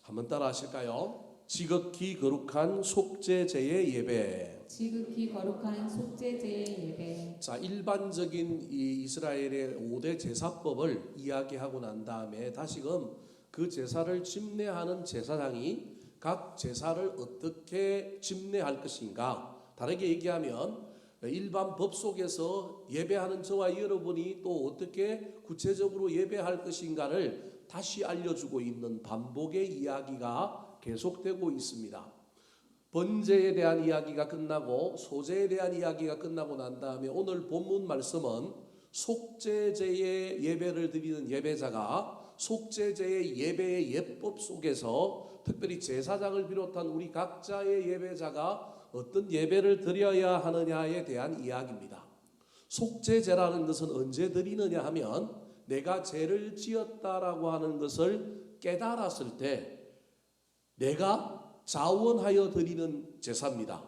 한번 따라 하실까요? 지극히 거룩한 속죄제의 예배. 지극히 거룩한 속죄제의 예배. 자, 일반적인 이 이스라엘의 5대 제사법을 이야기하고 난 다음에 다시금 그 제사를 집례하는 제사장이 각 제사를 어떻게 집례할 것인가, 다르게 얘기하면 일반 법 속에서 예배하는 저와 여러분이 또 어떻게 구체적으로 예배할 것인가를 다시 알려주고 있는 반복의 이야기가 계속되고 있습니다. 번제에 대한 이야기가 끝나고 소제에 대한 이야기가 끝나고 난 다음에 오늘 본문 말씀은 속죄제의 예배를 드리는 예배자가 속죄제의 예배의 예법 속에서 특별히 제사장을 비롯한 우리 각자의 예배자가 어떤 예배를 드려야 하느냐에 대한 이야기입니다. 속죄제라는 것은 언제 드리느냐 하면 내가 죄를 지었다라고 하는 것을 깨달았을 때 내가 자원하여 드리는 제사입니다.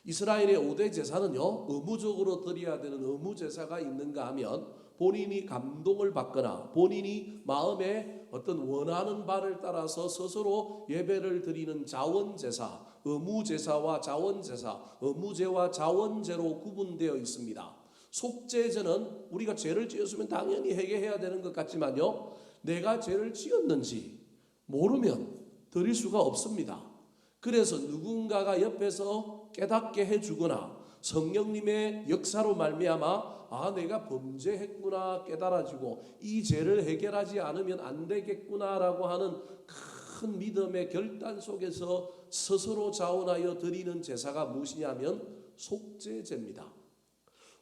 이스라엘의 5대 제사는요, 의무적으로 드려야 되는 의무 제사가 있는가 하면 본인이 감동을 받거나 본인이 마음에 어떤 원하는 바를 따라서 스스로 예배를 드리는 자원제사, 의무제사와 자원제사, 의무제와 자원제로 구분되어 있습니다. 속죄제는 우리가 죄를 지었으면 당연히 회개해야 되는 것 같지만요, 내가 죄를 지었는지 모르면 드릴 수가 없습니다. 그래서 누군가가 옆에서 깨닫게 해주거나 성령님의 역사로 말미암아 내가 범죄했구나 깨달아지고 이 죄를 해결하지 않으면 안 되겠구나라고 하는 큰 믿음의 결단 속에서 스스로 자원하여 드리는 제사가 무엇이냐면 속죄제입니다.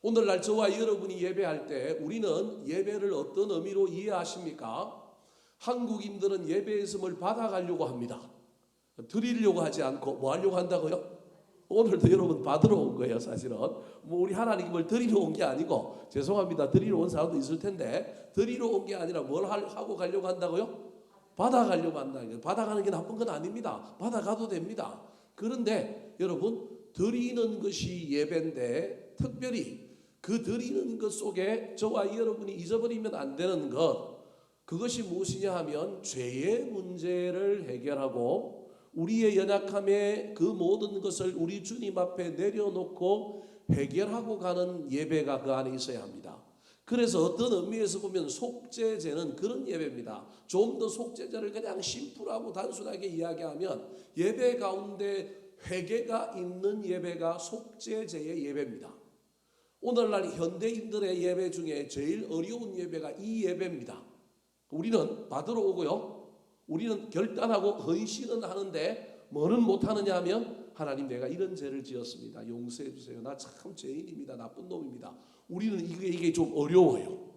오늘날 저와 여러분이 예배할 때 우리는 예배를 어떤 의미로 이해하십니까? 한국인들은 예배의음을 받아가려고 합니다. 드리려고 하지 않고 뭐 하려고 한다고요? 오늘도 여러분 받으러 온 거예요. 사실은 뭐 우리 하나님을 드리러 온 게 아니고, 죄송합니다, 드리러 온 사람도 있을 텐데 드리러 온 게 아니라 뭘 하고 가려고 한다고요? 받아가려고 한다. 받아가는 게 나쁜 건 아닙니다. 받아가도 됩니다. 그런데 여러분, 드리는 것이 예배인데 특별히 그 드리는 것 속에 저와 여러분이 잊어버리면 안 되는 것, 그것이 무엇이냐 하면 죄의 문제를 해결하고 우리의 연약함에 그 모든 것을 우리 주님 앞에 내려놓고 해결하고 가는 예배가 그 안에 있어야 합니다. 그래서 어떤 의미에서 보면 속죄제는 그런 예배입니다. 좀 더 속죄제를 그냥 심플하고 단순하게 이야기하면 예배 가운데 회개가 있는 예배가 속죄제의 예배입니다. 오늘날 현대인들의 예배 중에 제일 어려운 예배가 이 예배입니다. 우리는 받으러 오고요, 우리는 결단하고 헌신은 하는데 뭐는 못하느냐 하면 하나님, 내가 이런 죄를 지었습니다, 용서해 주세요, 나 참 죄인입니다, 나쁜 놈입니다. 우리는 이게 좀 어려워요.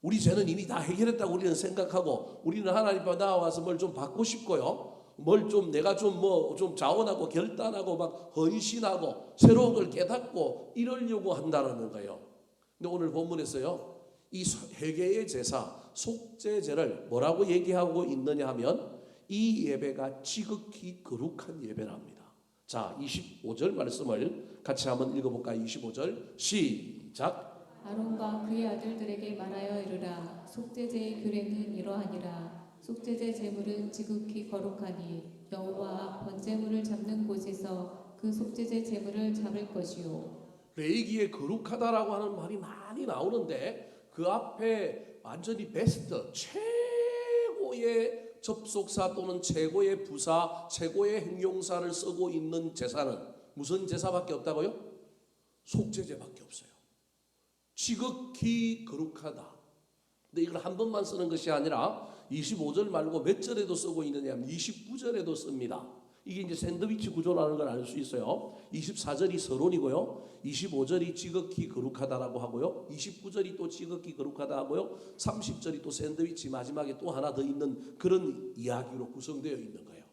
우리 죄는 이미 다 해결했다고 우리는 생각하고 우리는 하나님 앞에 나와서 뭘 좀 받고 싶고요, 뭘 좀 내가 좀 자원하고 결단하고 막 헌신하고 새로운 걸 깨닫고 이러려고 한다는 거예요. 근데 오늘 본문에서요, 이 회개의 제사 속죄제를 뭐라고 얘기하고 있느냐 하면 이 예배가 지극히 거룩한 예배랍니다. 자, 25절 말씀을 같이 한번 읽어볼까요? 25절 시작. 아론과 그의 아들들에게 말하여 이르라. 속죄제의 규례는 이러하니라. 속죄제 제물은 지극히 거룩하니 여호와 번제물을 잡는 곳에서 그 속죄제 제물을 잡을 것이요. 레위기에 거룩하다라고 하는 말이 많이 나오는데 그 앞에 완전히 베스트, 최고의 접속사 또는 최고의 부사, 최고의 행용사를 쓰고 있는 제사는 무슨 제사밖에 없다고요? 속죄제밖에 없어요. 지극히 거룩하다. 근데 이걸 한 번만 쓰는 것이 아니라 25절 말고 몇 절에도 쓰고 있느냐 하면 29절에도 씁니다. 이게 이제 샌드위치 구조라는 걸 알 수 있어요. 24절이 서론이고요, 25절이 지극히 거룩하다라고 하고요, 29절이 또 지극히 거룩하다 하고요, 30절이 또 샌드위치 마지막에 또 하나 더 있는 그런 이야기로 구성되어 있는 거예요.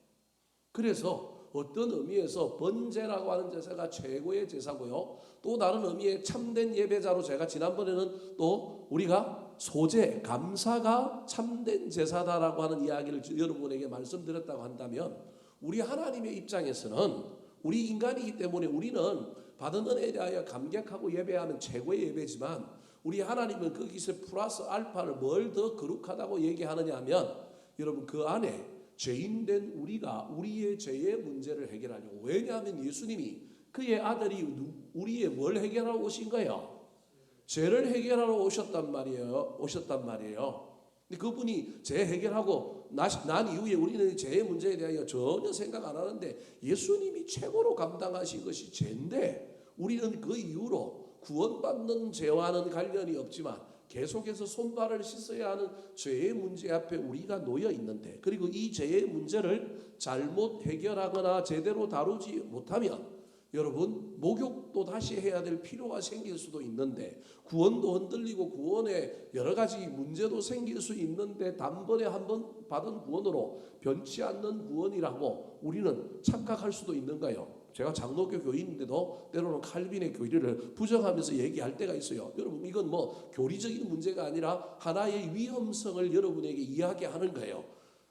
그래서 어떤 의미에서 번제라고 하는 제사가 최고의 제사고요, 또 다른 의미의 참된 예배자로 제가 지난번에는 또 우리가 소제, 감사가 참된 제사다라고 하는 이야기를 여러분에게 말씀드렸다고 한다면, 우리 하나님의 입장에서는 우리 인간이기 때문에 우리는 받은 은혜에 대하여 감격하고 예배하는 최고의 예배지만 우리 하나님은 거기서 플러스 알파를 뭘 더 거룩하다고 얘기하느냐 하면 여러분 그 안에 죄인된 우리가 우리의 죄의 문제를 해결하려고. 왜냐하면 예수님이 그의 아들이 우리의 뭘 해결하러 오신 거예요? 죄를 해결하러 오셨단 말이에요. 근데 그분이 죄 해결하고 난 이후에 우리는 죄의 문제에 대하여 전혀 생각 안 하는데 예수님이 최고로 감당하신 것이 죄인데 우리는 그 이후로 구원받는 죄와는 관련이 없지만 계속해서 손발을 씻어야 하는 죄의 문제 앞에 우리가 놓여 있는데, 그리고 이 죄의 문제를 잘못 해결하거나 제대로 다루지 못하면 여러분 목욕도 다시 해야 될 필요가 생길 수도 있는데, 구원도 흔들리고 구원에 여러 가지 문제도 생길 수 있는데, 단번에 한번 받은 구원으로 변치 않는 구원이라고 우리는 착각할 수도 있는가요? 제가 장로교 교인인데도 때로는 칼빈의 교리를 부정하면서 얘기할 때가 있어요. 여러분 이건 뭐 교리적인 문제가 아니라 하나의 위험성을 여러분에게 이야기하는 거예요.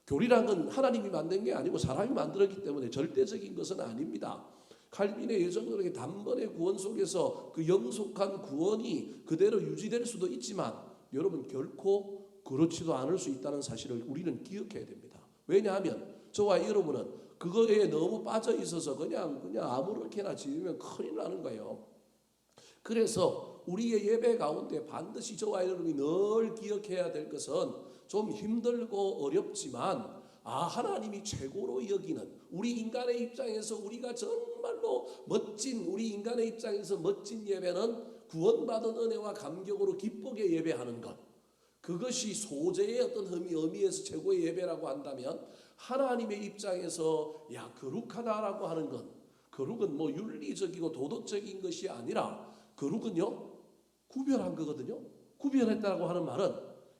교리란 건 하나님이 만든 게 아니고 사람이 만들었기 때문에 절대적인 것은 아닙니다. 칼빈의 예정론의 단번에 구원 속에서 그 영속한 구원이 그대로 유지될 수도 있지만 여러분 결코 그렇지도 않을 수 있다는 사실을 우리는 기억해야 됩니다. 왜냐하면 저와 여러분은 그거에 너무 빠져 있어서 그냥 아무렇게나 지으면 큰일 나는 거예요. 그래서 우리의 예배 가운데 반드시 저와 여러분이 늘 기억해야 될 것은 좀 힘들고 어렵지만 하나님이 최고로 여기는 우리 인간의 입장에서 우리가 정말로 멋진 우리 인간의 입장에서 멋진 예배는 구원받은 은혜와 감격으로 기쁘게 예배하는 것. 그것이 소재의 어떤 의미에서 최고의 예배라고 한다면 하나님의 입장에서 거룩하다라고 하는 건 거룩은 뭐 윤리적이고 도덕적인 것이 아니라 거룩은요 구별한 거거든요. 구별했다라고 하는 말은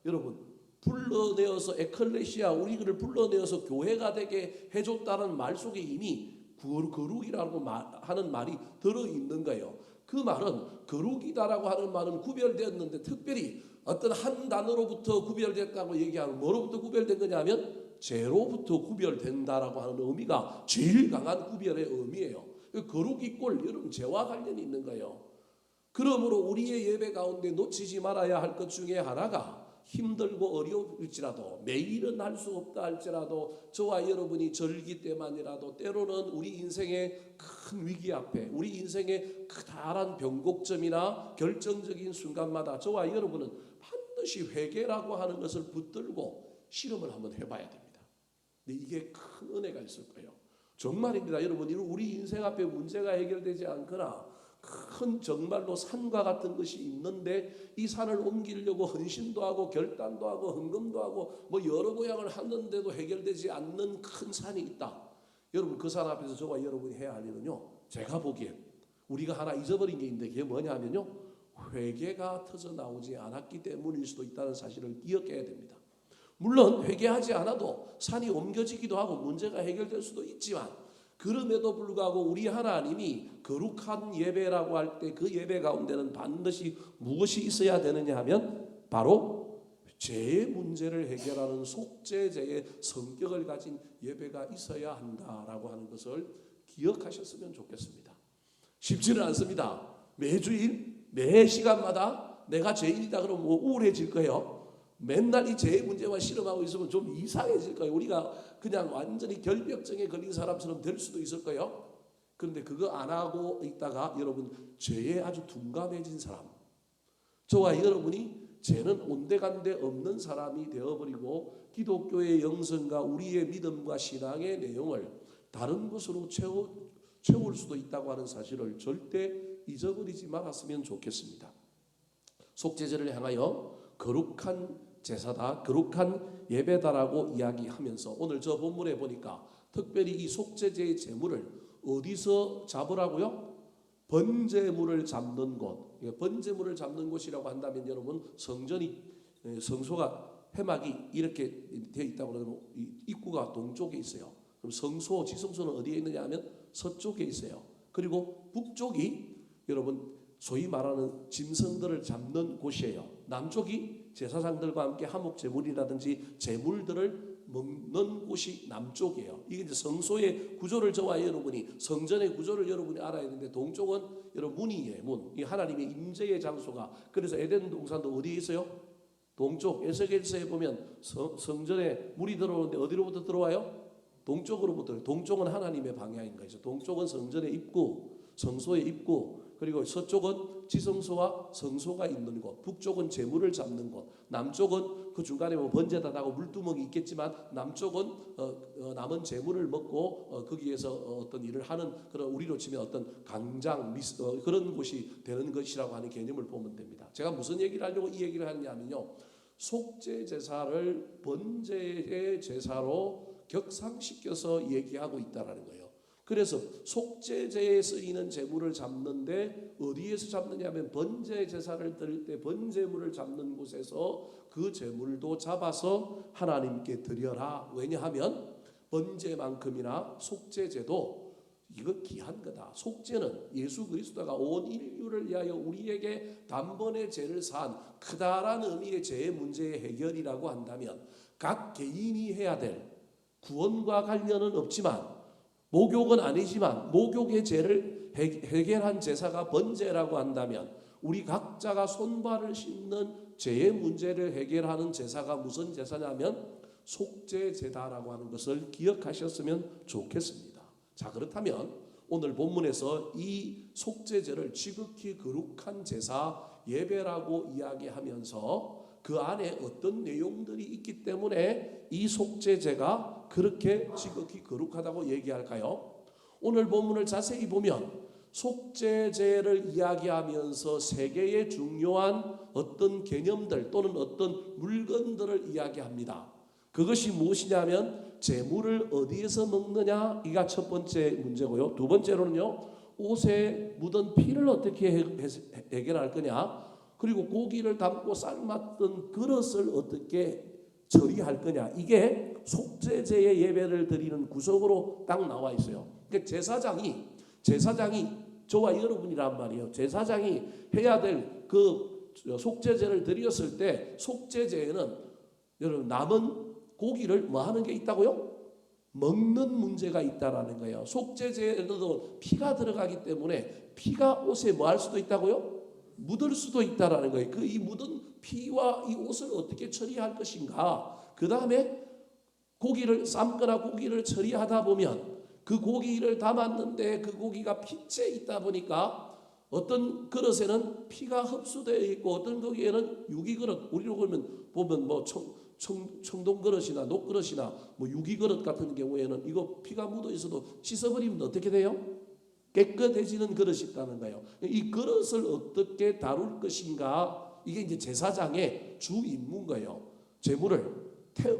여러분 불러내어서 에클레시아 우리를 불러내어서 교회가 되게 해줬다는 말 속에 이미 거룩이라고 하는 말이 들어있는 거예요. 그 말은 거룩이다라고 하는 말은 구별되었는데 특별히 어떤 한 단어로부터 구별됐다고 얘기하는 뭐로부터 구별된 거냐면 죄로부터 구별된다라고 하는 의미가 제일 강한 구별의 의미예요. 거룩이 꼴 여러분 죄와 관련이 있는 거예요. 그러므로 우리의 예배 가운데 놓치지 말아야 할 것 중에 하나가 힘들고 어려울지라도 매일은 할 수 없다 할지라도 저와 여러분이 절기 때만이라도 때로는 우리 인생의 큰 위기 앞에 우리 인생의 커다란 변곡점이나 결정적인 순간마다 저와 여러분은 반드시 회개라고 하는 것을 붙들고 실험을 한번 해봐야 됩니다. 근데 이게 큰 은혜가 있을 거예요. 정말입니다. 여러분 우리 인생 앞에 문제가 해결되지 않거나 큰 정말로 산과 같은 것이 있는데 이 산을 옮기려고 헌신도 하고 결단도 하고 헌금도 하고 뭐 여러 모양을 하는데도 해결되지 않는 큰 산이 있다. 여러분 그 산 앞에서 저와 여러분이 해야 할 일은요, 제가 보기엔 우리가 하나 잊어버린 게 있는데 그게 뭐냐면요, 회개가 터져 나오지 않았기 때문일 수도 있다는 사실을 기억해야 됩니다. 물론 회개하지 않아도 산이 옮겨지기도 하고 문제가 해결될 수도 있지만 그럼에도 불구하고 우리 하나님이 거룩한 예배라고 할 때 그 예배 가운데는 반드시 무엇이 있어야 되느냐 하면 바로 죄의 문제를 해결하는 속죄제의 성격을 가진 예배가 있어야 한다라고 하는 것을 기억하셨으면 좋겠습니다. 쉽지는 않습니다. 매주일 매 시간마다 내가 죄인이다 그러면 뭐 우울해질 거예요. 맨날 이 죄의 문제만 실험하고 있으면 좀 이상해질 거예요. 우리가 그냥 완전히 결벽증에 걸린 사람처럼 될 수도 있을 거예요. 그런데 그거 안 하고 있다가 여러분 죄에 아주 둔감해진 사람, 저와 여러분이 죄는 온데간데 없는 사람이 되어버리고 기독교의 영성과 우리의 믿음과 신앙의 내용을 다른 것으로 채울 수도 있다고 하는 사실을 절대 잊어버리지 말았으면 좋겠습니다. 속죄제를 향하여 거룩한 제사다, 거룩한 예배다라고 이야기하면서 오늘 저 본문에 보니까 특별히 이 속죄제의 제물을 어디서 잡으라고요? 번제물을 잡는 곳. 번제물을 잡는 곳이라고 한다면 여러분 성소가 해막이 이렇게 되어 있다고 그러면 입구가 동쪽에 있어요. 그럼 지성소는 어디에 있느냐 하면 서쪽에 있어요. 그리고 북쪽이 여러분 소위 말하는 짐승들을 잡는 곳이에요. 남쪽이 제사장들과 함께 한목 제물이라든지 제물들을 먹는 곳이 남쪽이에요. 이게 이제 성소의 구조를 저와 여러분이 성전의 구조를 여러분이 알아야 되는데 동쪽은 여러분 문이에요. 문. 이 하나님의 임재의 장소가. 그래서 에덴 동산도 어디에 있어요? 동쪽. 에스겔서에 보면 성전에 물이 들어오는데 어디로부터 들어와요? 동쪽으로부터. 동쪽은 하나님의 방향인 거죠. 동쪽은 성전의 입구, 성소의 입구. 그리고 서쪽은 지성소와 성소가 있는 곳, 북쪽은 제물을 잡는 곳, 남쪽은 그 중간에 뭐 번제단하고 물두멍이 있겠지만 남쪽은 남은 제물을 먹고 거기에서 어떤 일을 하는 그런 우리로 치면 어떤 강장 그런 곳이 되는 것이라고 하는 개념을 보면 됩니다. 제가 무슨 얘기를 하려고 이 얘기를 하냐면요, 속죄 제사를 번제의 제사로 격상시켜서 얘기하고 있다라는 거예요. 그래서 속죄제에 쓰이는 제물을 잡는데 어디에서 잡느냐면 번제 제사를 드릴 때 번제물을 잡는 곳에서 그 제물도 잡아서 하나님께 드려라. 왜냐하면 번제만큼이나 속죄제도 이거 귀한 거다. 속죄는 예수 그리스도가 온 인류를 위하여 우리에게 단번에 죄를 사한 크다란 의미의 죄의 문제의 해결이라고 한다면 각 개인이 해야 될 구원과 관련은 없지만 목욕은 아니지만 목욕의 죄를 해결한 제사가 번제라고 한다면 우리 각자가 손발을 씻는 죄의 문제를 해결하는 제사가 무슨 제사냐면 속죄제다라고 하는 것을 기억하셨으면 좋겠습니다. 자, 그렇다면 오늘 본문에서 이 속죄제를 지극히 거룩한 제사 예배라고 이야기하면서 그 안에 어떤 내용들이 있기 때문에 이 속죄제가 그렇게 지극히 거룩하다고 얘기할까요? 오늘 본문을 자세히 보면 속죄제를 이야기하면서 세계의 중요한 어떤 개념들 또는 어떤 물건들을 이야기합니다. 그것이 무엇이냐면 제물을 어디에서 먹느냐, 이가 첫 번째 문제고요. 두 번째로는요, 옷에 묻은 피를 어떻게 해결할 거냐, 그리고 고기를 담고 삶았던 그릇을 어떻게 처리할 거냐, 이게 속죄제의 예배를 드리는 구석으로 딱 나와 있어요. 그러니까 제사장이 저와 여러분이란 말이에요. 제사장이 해야 될 그 속죄제를 드렸을 때 속죄제에는 여러분 남은 고기를 뭐 하는 게 있다고요? 먹는 문제가 있다라는 거예요. 속죄제에도 피가 들어가기 때문에 피가 옷에 뭐 할 수도 있다고요? 묻을 수도 있다라는 거예요. 그 이 묻은 피와 이 옷을 어떻게 처리할 것인가. 그 다음에 고기를 삶거나 고기를 처리하다 보면 그 고기를 담았는데 그 고기가 피째 있다 보니까 어떤 그릇에는 피가 흡수되어 있고 어떤 고기에는 유기그릇, 우리로 보면 뭐 청동 그릇이나 녹 그릇이나 뭐 유기 그릇 같은 경우에는 이거 피가 묻어 있어도 씻어버리면 어떻게 돼요? 깨끗해지는 그릇이 있다는 거예요. 이 그릇을 어떻게 다룰 것인가, 이게 이제 제사장의 주 임무인 거예요. 제물을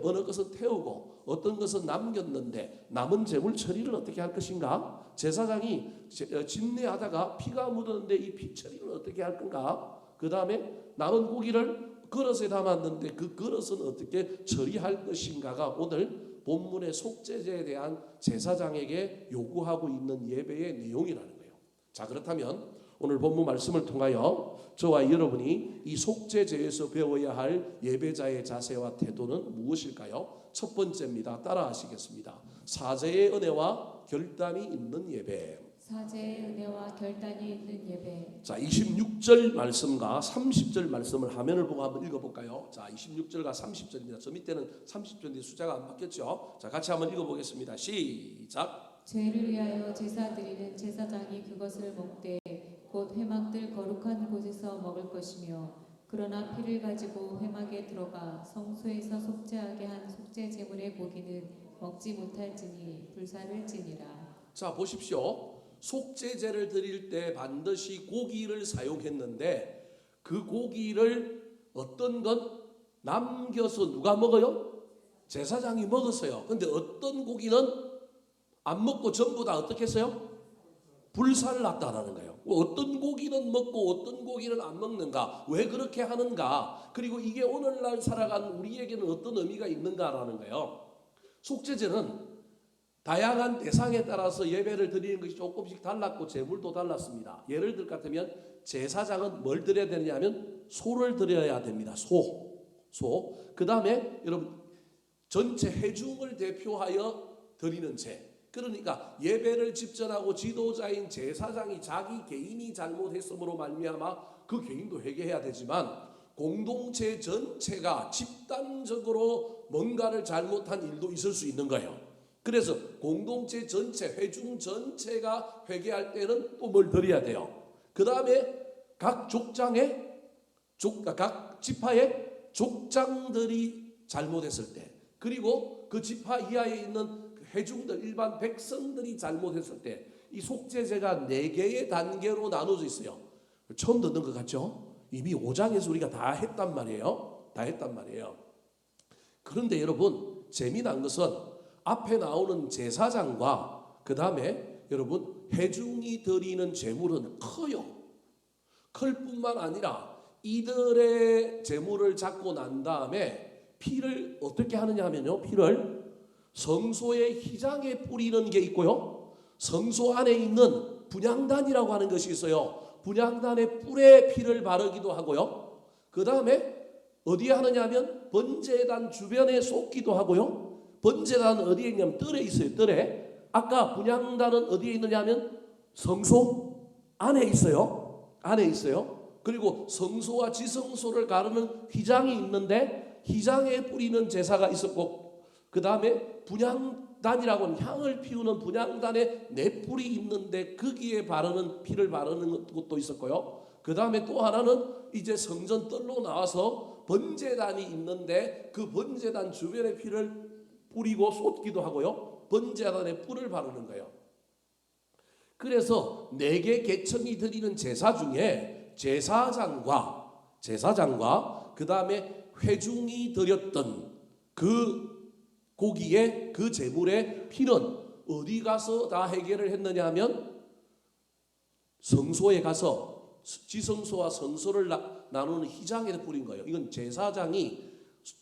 어느 것은 태우고 어떤 것은 남겼는데 남은 제물 처리를 어떻게 할 것인가. 제사장이 집례하다가 피가 묻었는데 이 피 처리를 어떻게 할 건가. 그 다음에 남은 고기를 그릇에 담았는데 그 그릇은 어떻게 처리할 것인가가 오늘 본문의 속죄제에 대한 제사장에게 요구하고 있는 예배의 내용이라는 거예요. 자, 그렇다면 오늘 본문 말씀을 통하여 저와 여러분이 이 속죄제에서 배워야 할 예배자의 자세와 태도는 무엇일까요? 첫 번째입니다. 따라하시겠습니다. 사제의 은혜와 결단이 있는 예배. 사제의 은혜와 결단이 있는 예배. 자, 26절 말씀과 30절 말씀을 화면을 보고 한번 읽어볼까요? 자, 26절과 30절입니다. 저 밑에는 30절인데 숫자가 안 바뀌었죠? 자, 같이 한번 읽어보겠습니다. 시작. 죄를 위하여 제사 드리는 제사장이 그것을 먹되 곧 회막들 거룩한 곳에서 먹을 것이며 그러나 피를 가지고 회막에 들어가 성소에서 속죄하게 한 속죄 제물의 고기는 먹지 못할지니 불사를지니라. 자, 보십시오. 속죄제를 드릴 때 반드시 고기를 사용했는데 그 고기를 어떤 건 남겨서 누가 먹어요? 제사장이 먹었어요. 근데 어떤 고기는 안 먹고 전부 다 어떻게 했어요? 불살을 났다라는 거예요. 어떤 고기는 먹고 어떤 고기는 안 먹는가? 왜 그렇게 하는가? 그리고 이게 오늘날 살아가는 우리에게는 어떤 의미가 있는가라는 거예요. 속죄제는 다양한 대상에 따라서 예배를 드리는 것이 조금씩 달랐고 제물도 달랐습니다. 예를 들 같으면 제사장은 뭘 드려야 되느냐 하면 소를 드려야 됩니다. 소. 그 다음에 여러분 전체 회중을 대표하여 드리는 제. 그러니까 예배를 집전하고 지도자인 제사장이 자기 개인이 잘못했음으로 말미암아 그 개인도 회개해야 되지만 공동체 전체가 집단적으로 뭔가를 잘못한 일도 있을 수 있는 거예요. 그래서 공동체 전체, 회중 전체가 회개할 때는 또 뭘 드려야 돼요. 그 다음에 각 지파의 족장들이 잘못했을 때, 그리고 그 지파 이하에 있는 회중들, 일반 백성들이 잘못했을 때, 이 속죄제가 4개의 단계로 나눠져 있어요. 처음 듣는 것 같죠? 이미 5장에서 우리가 다 했단 말이에요. 그런데 여러분 재미난 것은 앞에 나오는 제사장과 그 다음에 여러분 회중이 드리는 제물은 커요. 클 뿐만 아니라 이들의 제물을 잡고 난 다음에 피를 어떻게 하느냐 하면요, 피를 성소의 휘장에 뿌리는 게 있고요, 성소 안에 있는 분향단이라고 하는 것이 있어요. 분향단의 뿔에 피를 바르기도 하고요. 그 다음에 어디에 하느냐 하면 번제단 주변에 쏟기도 하고요. 번제단은 어디에 있냐면 뜰에 있어요. 뜰에. 아까 분향단은 어디에 있느냐 하면 성소 안에 있어요. 그리고 성소와 지성소를 가르는 휘장이 있는데 휘장에 뿌리는 제사가 있었고, 그 다음에 분향단이라고 하는 향을 피우는 분향단에 네 뿔이 있는데 거기에 바르는 피를 바르는 것도 있었고요. 그 다음에 또 하나는 이제 성전 뜰로 나와서 번제단이 있는데 그 번제단 주변에 피를 뿌리고 쏟기도 하고요. 번제단에 뿔을 바르는 거예요. 그래서 4개 계층이 드리는 제사 중에 제사장과 그 다음에 회중이 드렸던 그 고기의 그 제물의 피는 어디 가서 다 해결을 했느냐 하면 성소에 가서 지성소와 성소를 나누는 휘장에 뿌린 거예요. 이건 제사장이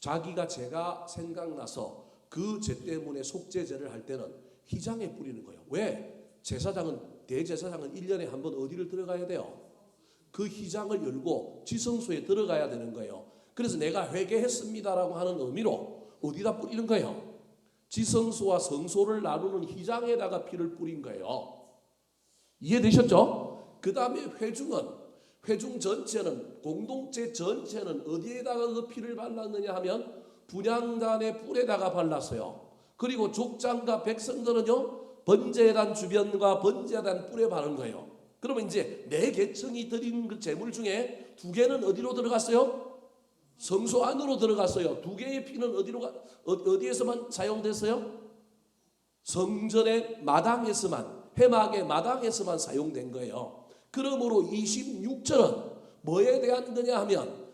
자기가 죄가 생각나서 그 죄 때문에 속죄제를 할 때는 휘장에 뿌리는 거예요. 왜? 대제사장은 1년에 한 번 어디를 들어가야 돼요? 그 휘장을 열고 지성소에 들어가야 되는 거예요. 그래서 내가 회개했습니다라고 하는 의미로 어디다 뿌리는 거예요? 지성소와 성소를 나누는 휘장에다가 피를 뿌린 거예요. 이해되셨죠? 그 다음에 회중 전체는, 공동체 전체는 어디에다가 그 피를 발랐느냐 하면 분향단의 뿔에다가 발랐어요. 그리고 족장과 백성들은요 번제단 주변과 번제단 뿔에 바른 거예요. 그러면 이제 4계층이 드린 그 제물 중에 2개는 어디로 들어갔어요? 성소 안으로 들어갔어요. 2개의 피는 어디에서만 사용됐어요? 성전의 마당에서만, 회막의 마당에서만 사용된 거예요. 그러므로 26절은 뭐에 대한 거냐 하면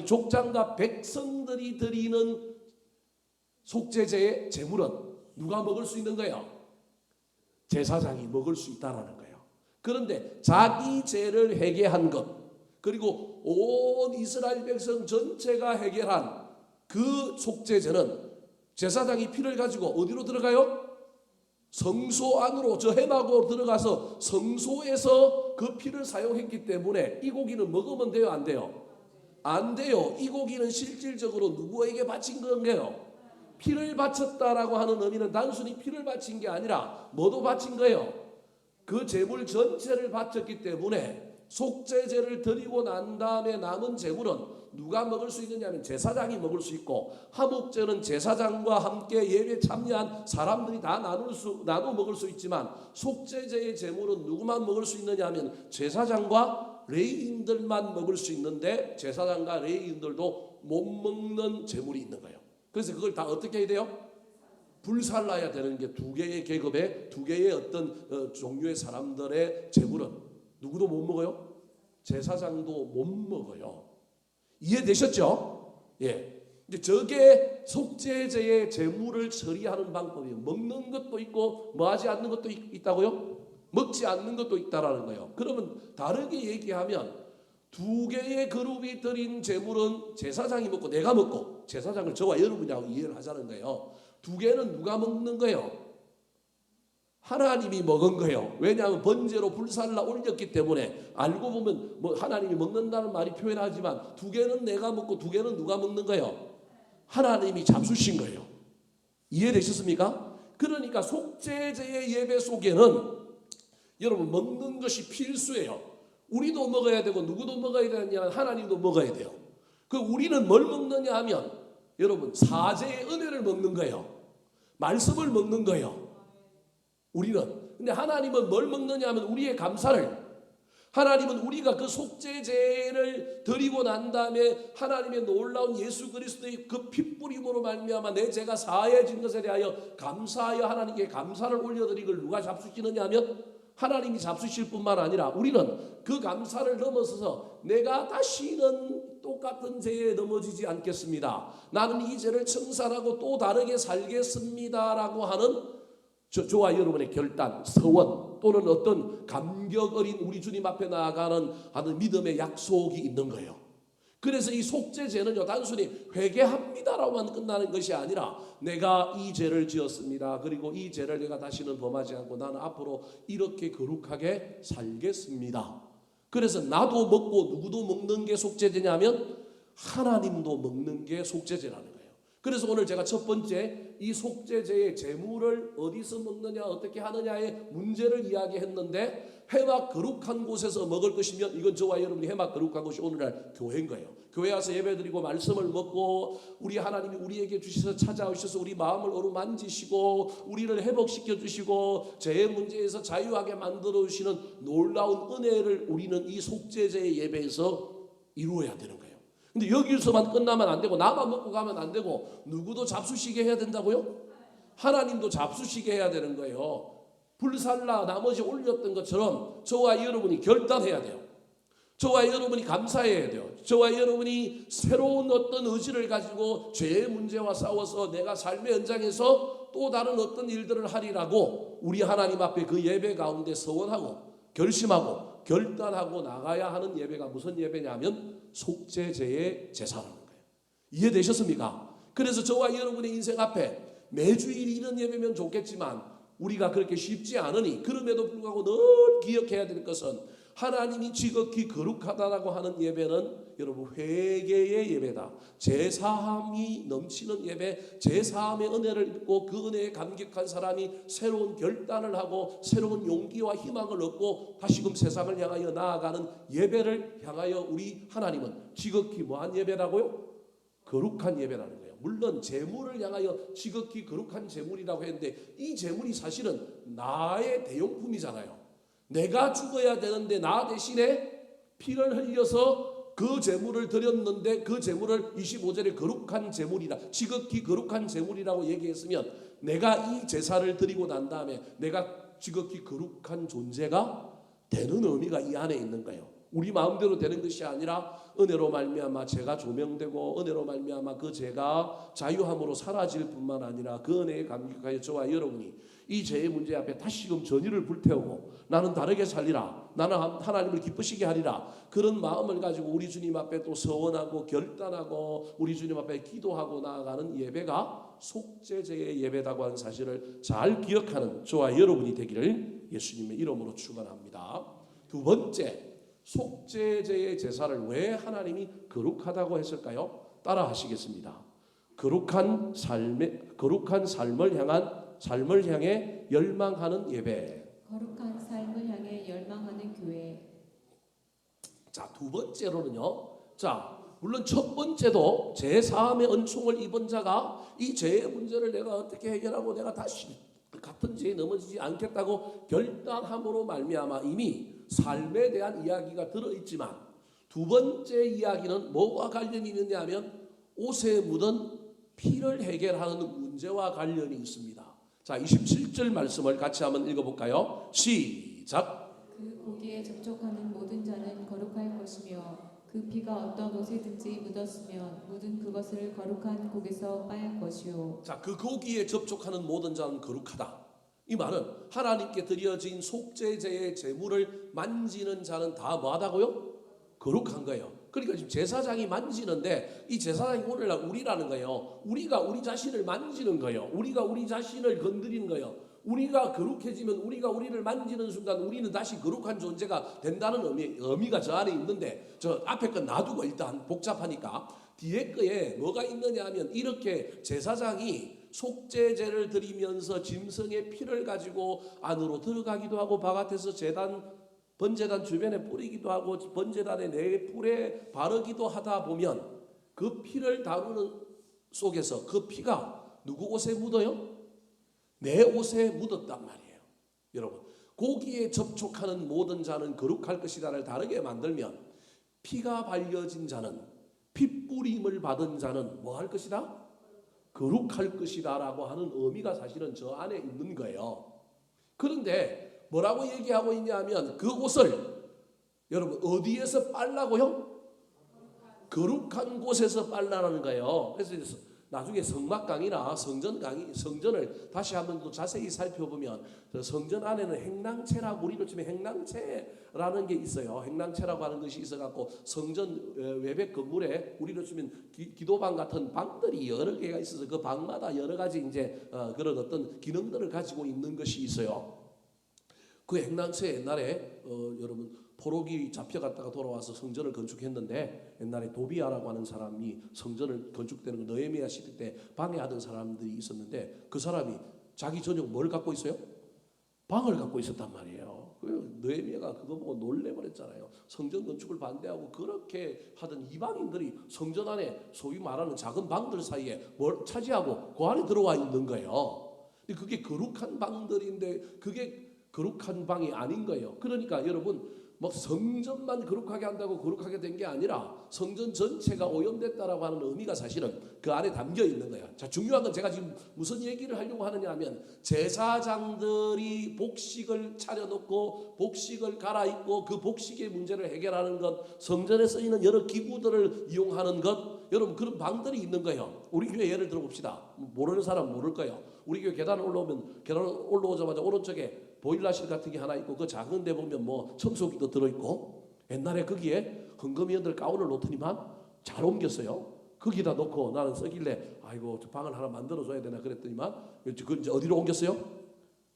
족장과 백성들이 드리는 속죄제의 제물은 누가 먹을 수 있는 거예요? 제사장이 먹을 수 있다라는 거예요. 그런데 자기 죄를 회개한 것, 그리고 온 이스라엘 백성 전체가 해결한 그 속죄제는 제사장이 피를 가지고 어디로 들어가요? 성소 안으로, 저 회막으로 들어가서 성소에서 그 피를 사용했기 때문에 이 고기는 먹으면 돼요, 안 돼요? 안 돼요. 이 고기는 실질적으로 누구에게 바친 건가요? 피를 바쳤다라고 하는 의미는 단순히 피를 바친 게 아니라 뭐도 바친 거예요? 그 제물 전체를 바쳤기 때문에 속죄제를 드리고 난 다음에 남은 제물은 누가 먹을 수 있느냐 하면 제사장이 먹을 수 있고, 화목제는 제사장과 함께 예배 참여한 사람들이 다 나눠 먹을 수 있지만 속죄제의 제물은 누구만 먹을 수 있느냐 하면 제사장과 레위인들만 먹을 수 있는데 제사장과 레위인들도 못 먹는 제물이 있는 거예요. 그래서 그걸 다 어떻게 해야 돼요? 불살라야 되는 게 2개의 계급의 2개의 어떤 종류의 사람들의 제물은 누구도 못 먹어요? 제사장도 못 먹어요. 이해되셨죠? 예. 이제 저게 속죄제의 제물을 처리하는 방법이에요. 먹는 것도 있고 뭐하지 않는 것도 있다고요? 먹지 않는 것도 있다라는 거예요. 그러면 다르게 얘기하면 2개의 그룹이 드린 제물은 제사장이 먹고 내가 먹고, 제사장을 저와 여러분하고 이해를 하자는 거예요. 2개는 누가 먹는 거예요? 하나님이 먹은 거예요. 왜냐하면 번제로 불살라 올렸기 때문에. 알고 보면 뭐 하나님이 먹는다는 말이 표현하지만 두 개는 내가 먹고 두 개는 누가 먹는 거예요? 하나님이 잡수신 거예요. 이해되셨습니까? 그러니까 속죄제의 예배 속에는 여러분 먹는 것이 필수예요. 우리도 먹어야 되고 누구도 먹어야 되느냐, 하나님도 먹어야 돼요. 그 우리는 뭘 먹느냐 하면 여러분 사제의 은혜를 먹는 거예요. 말씀을 먹는 거예요. 우리는. 근데 하나님은 뭘 먹느냐 하면 우리의 감사를. 하나님은 우리가 그 속죄제를 드리고 난 다음에 하나님의 놀라운 예수 그리스도의 그 핏부림으로 말미암아 내 죄가 사해진 것에 대하여 감사하여 하나님께 감사를 올려드리기를 누가 잡수시느냐 하면 하나님이 잡수실 뿐만 아니라 우리는 그 감사를 넘어서서 내가 다시는 똑같은 죄에 넘어지지 않겠습니다. 나는 이 죄를 청산하고 또 다르게 살겠습니다라고 하는 저와 여러분의 결단, 서원 또는 어떤 감격 어린 우리 주님 앞에 나아가는 하는 믿음의 약속이 있는 거예요. 그래서 이 속죄제는요 단순히 회개합니다라고만 끝나는 것이 아니라 내가 이 죄를 지었습니다. 그리고 이 죄를 내가 다시는 범하지 않고 나는 앞으로 이렇게 거룩하게 살겠습니다. 그래서 나도 먹고 누구도 먹는 게 속죄제냐면 하나님도 먹는 게 속죄제라는 거예요. 그래서 오늘 제가 첫 번째 이 속죄제의 제물을 어디서 먹느냐 어떻게 하느냐의 문제를 이야기했는데 회막 거룩한 곳에서 먹을 것이면 이건 저와 여러분이 회막 거룩한 곳이 오늘날 교회인 거예요. 교회 와서 예배드리고 말씀을 먹고 우리 하나님이 우리에게 주셔서 찾아오셔서 우리 마음을 어루만지시고 우리를 회복시켜 주시고 죄의 문제에서 자유하게 만들어 주시는 놀라운 은혜를 우리는 이 속죄제의 예배에서 이루어야 되는 거예요. 근데 여기서만 끝나면 안 되고 나만 먹고 가면 안 되고 누구도 잡수시게 해야 된다고요? 하나님도 잡수시게 해야 되는 거예요. 불살라 나머지 올렸던 것처럼 저와 여러분이 결단해야 돼요. 저와 여러분이 감사해야 돼요. 저와 여러분이 새로운 어떤 의지를 가지고 죄의 문제와 싸워서 내가 삶의 현장에서 또 다른 어떤 일들을 하리라고 우리 하나님 앞에 그 예배 가운데 서원하고 결심하고 결단하고 나가야 하는 예배가 무슨 예배냐면 속죄제의 제사라는 거예요. 이해되셨습니까? 그래서 저와 여러분의 인생 앞에 매주일 이런 예배면 좋겠지만 우리가 그렇게 쉽지 않으니 그럼에도 불구하고 늘 기억해야 될 것은 하나님이 지극히 거룩하다라고 하는 예배는 여러분 회개의 예배다. 제사함이 넘치는 예배, 제사함의 은혜를 입고 그 은혜에 감격한 사람이 새로운 결단을 하고 새로운 용기와 희망을 얻고 다시금 세상을 향하여 나아가는 예배를 향하여 우리 하나님은 지극히 뭐한 예배라고요? 거룩한 예배라는 거예요. 물론 제물을 향하여 지극히 거룩한 제물이라고 했는데 이 제물이 사실은 나의 대용품이잖아요. 내가 죽어야 되는데 나 대신에 피를 흘려서 그 제물을 드렸는데 그 제물을 25절에 거룩한 제물이라 지극히 거룩한 제물이라고 얘기했으면 내가 이 제사를 드리고 난 다음에 내가 지극히 거룩한 존재가 되는 의미가 이 안에 있는 거예요. 우리 마음대로 되는 것이 아니라 은혜로 말미암아 죄가 조명되고 은혜로 말미암아 그 죄가 자유함으로 사라질 뿐만 아니라 그 은혜에 감격하여 저와 여러분이 이 죄의 문제 앞에 다시금 전의를 불태우고 나는 다르게 살리라, 나는 하나님을 기쁘시게 하리라, 그런 마음을 가지고 우리 주님 앞에 또 서원하고 결단하고 우리 주님 앞에 기도하고 나아가는 예배가 속죄제의 예배다고 하는 사실을 잘 기억하는 저와 여러분이 되기를 예수님의 이름으로 축원합니다. 두 번째, 속죄제의 제사를 왜 하나님이 거룩하다고 했을까요? 따라 하시겠습니다. 거룩한 삶을 향해 열망하는 예배. 거룩한 삶을 향해 열망하는 교회. 자, 두 번째로는요. 자, 물론 첫 번째도 죄 사함의 은총을 입은 자가 이 죄의 문제를 내가 어떻게 해결하고 내가 다시 같은 죄에 넘어지지 않겠다고 결단함으로 말미암아 이미 삶에 대한 이야기가 들어있지만 두 번째 이야기는 뭐와 관련이 있느냐 하면 옷에 묻은 피를 해결하는 문제와 관련이 있습니다. 자, 27절 말씀을 같이 한번 읽어볼까요? 시작. 그 고기에 접촉하는 모든 자는 거룩할 것이며 그 피가 어떤 옷에든지 묻었으면 묻은 그것을 거룩한 곡에서 빠을 것이요. 자, 그 고기에 접촉하는 모든 자는 거룩하다. 이 말은 하나님께 드려진 속죄제의 제물을 만지는 자는 다 뭐하다고요? 거룩한 거예요. 그러니까 지금 제사장이 만지는데 이 제사장이 오늘날 우리라는 거예요. 우리가 우리 자신을 만지는 거예요. 우리가 우리 자신을 건드리는 거예요. 우리가 거룩해지면 우리가 우리를 만지는 순간 우리는 다시 거룩한 존재가 된다는 의미가 저 안에 있는데 저 앞에 거 놔두고 일단 복잡하니까 뒤에 거에 뭐가 있느냐 하면 이렇게 제사장이 속죄제를 드리면서 짐승의 피를 가지고 안으로 들어가기도 하고 바깥에서 번제단 주변에 뿌리기도 하고 번제단의 네 뿔에 바르기도 하다 보면 그 피를 다루는 속에서 그 피가 누구 옷에 묻어요? 내 옷에 묻었단 말이에요. 여러분, 고기에 접촉하는 모든 자는 거룩할 것이다를 다르게 만들면 피가 발려진 자는 핏뿌림을 받은 자는 뭐 할 것이다? 거룩할 것이다 라고 하는 의미가 사실은 저 안에 있는 거예요. 그런데 뭐라고 얘기하고 있냐 하면 그 옷을 여러분 어디에서 빨라고요? 거룩한 곳에서 빨라라는 거예요. 그래서 나중에 성막 강의나 성전을 다시 한번 또 자세히 살펴보면 성전 안에는 행랑채라고 우리로 치면 행랑채라는 게 있어요. 행랑채라고 하는 것이 있어갖고 성전 외벽 건물에 우리로 치면 기도방 같은 방들이 여러 개가 있어서 그 방마다 여러 가지 이제 그런 어떤 기능들을 가지고 있는 것이 있어요. 그 행랑채 옛날에 여러분 포로기 잡혀갔다가 돌아와서 성전을 건축했는데 옛날에 도비아라고 하는 사람이 성전을 건축되는 거 느헤미야 시대 때 방해하던 사람들이 있었는데 그 사람이 자기 전용 뭘 갖고 있어요? 방을 갖고 있었단 말이에요. 느헤미야가 그거 보고 놀래버렸잖아요. 성전 건축을 반대하고 그렇게 하던 이방인들이 성전 안에 소위 말하는 작은 방들 사이에 뭘 차지하고 그 안에 들어와 있는 거예요. 근데 그게 거룩한 방들인데 그게 거룩한 방이 아닌 거예요. 그러니까 여러분 뭐 성전만 거룩하게 한다고 거룩하게 된 게 아니라 성전 전체가 오염됐다라고 하는 의미가 사실은 그 안에 담겨 있는 거예요. 자, 중요한 건 제가 지금 무슨 얘기를 하려고 하느냐 하면 제사장들이 복식을 차려놓고 복식을 갈아입고 그 복식의 문제를 해결하는 것, 성전에 쓰이는 여러 기구들을 이용하는 것, 여러분 그런 방들이 있는 거예요. 우리 교회 예를 들어봅시다. 모르는 사람 모를 거예요. 우리 교회 계단 올라오자마자 오른쪽에 보일러실 같은 게 하나 있고 그 작은 데 보면 뭐 청소기도 들어있고 옛날에 거기에 헌금위원들 가운을 놓더니만 잘 옮겼어요. 거기다 놓고 나는 쓰길래 아이고 저 방을 하나 만들어줘야 되나 그랬더니만 그 이제 어디로 옮겼어요?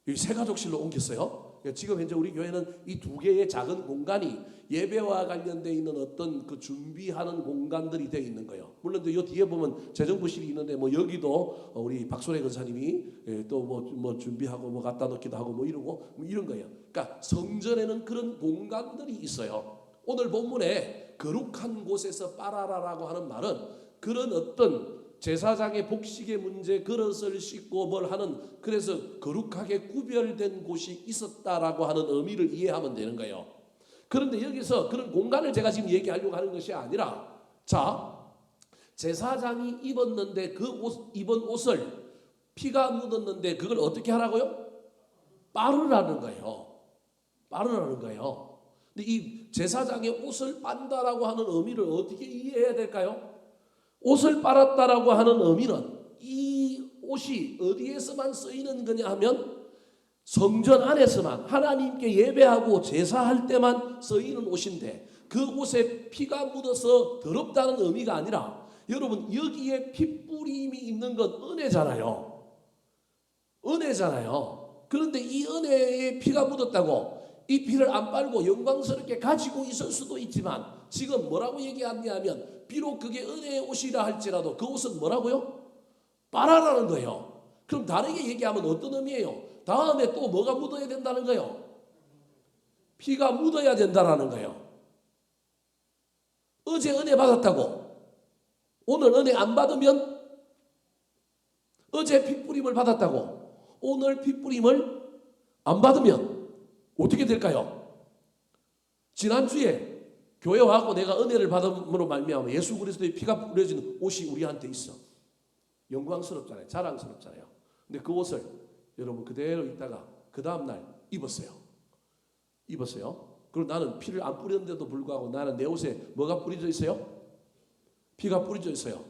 이 새가족실로 옮겼어요. 지금 현재 우리 교회는 이 두 개의 작은 공간이 예배와 관련되어 있는 어떤 그 준비하는 공간들이 되어 있는 거예요. 물론 이 뒤에 보면 재정부실이 있는데 뭐 여기도 우리 박소래 권사님이 또 뭐 준비하고 뭐 갖다 놓기도 하고 뭐 이러고 뭐 이런 거예요. 그러니까 성전에는 그런 공간들이 있어요. 오늘 본문에 거룩한 곳에서 빨아라라고 하는 말은 그런 어떤 제사장의 복식의 문제, 그릇을 씻고 뭘 하는 그래서 거룩하게 구별된 곳이 있었다라고 하는 의미를 이해하면 되는 거예요. 그런데 여기서 그런 공간을 제가 지금 얘기하려고 하는 것이 아니라 자 제사장이 입었는데 입은 옷을 피가 묻었는데 그걸 어떻게 하라고요? 빠르라는 거예요. 빠르라는 거예요. 근데 이 제사장의 옷을 빤다라고 하는 의미를 어떻게 이해해야 될까요? 옷을 빨았다라고 하는 의미는 이 옷이 어디에서만 쓰이는 거냐 하면 성전 안에서만 하나님께 예배하고 제사할 때만 쓰이는 옷인데 그 옷에 피가 묻어서 더럽다는 의미가 아니라 여러분 여기에 핏뿌림이 있는 건 은혜잖아요. 은혜잖아요. 그런데 이 은혜에 피가 묻었다고 이 피를 안 빨고 영광스럽게 가지고 있을 수도 있지만 지금 뭐라고 얘기하냐면 비록 그게 은혜의 옷이라 할지라도 그 옷은 뭐라고요? 빨아라는 거예요. 그럼 다르게 얘기하면 어떤 의미예요? 다음에 또 뭐가 묻어야 된다는 거예요? 피가 묻어야 된다는 거예요. 어제 은혜 받았다고 오늘 은혜 안 받으면 어제 핏뿌림을 받았다고 오늘 핏뿌림을 안 받으면 어떻게 될까요? 지난주에 교회 와서 내가 은혜를 받음으로 말미암아 예수 그리스도의 피가 뿌려진 옷이 우리한테 있어. 영광스럽잖아요. 자랑스럽잖아요. 근데 그 옷을 여러분 그대로 있다가 그 다음날 입었어요. 그리고 나는 피를 안 뿌렸는데도 불구하고 나는 내 옷에 뭐가 뿌려져 있어요? 피가 뿌려져 있어요.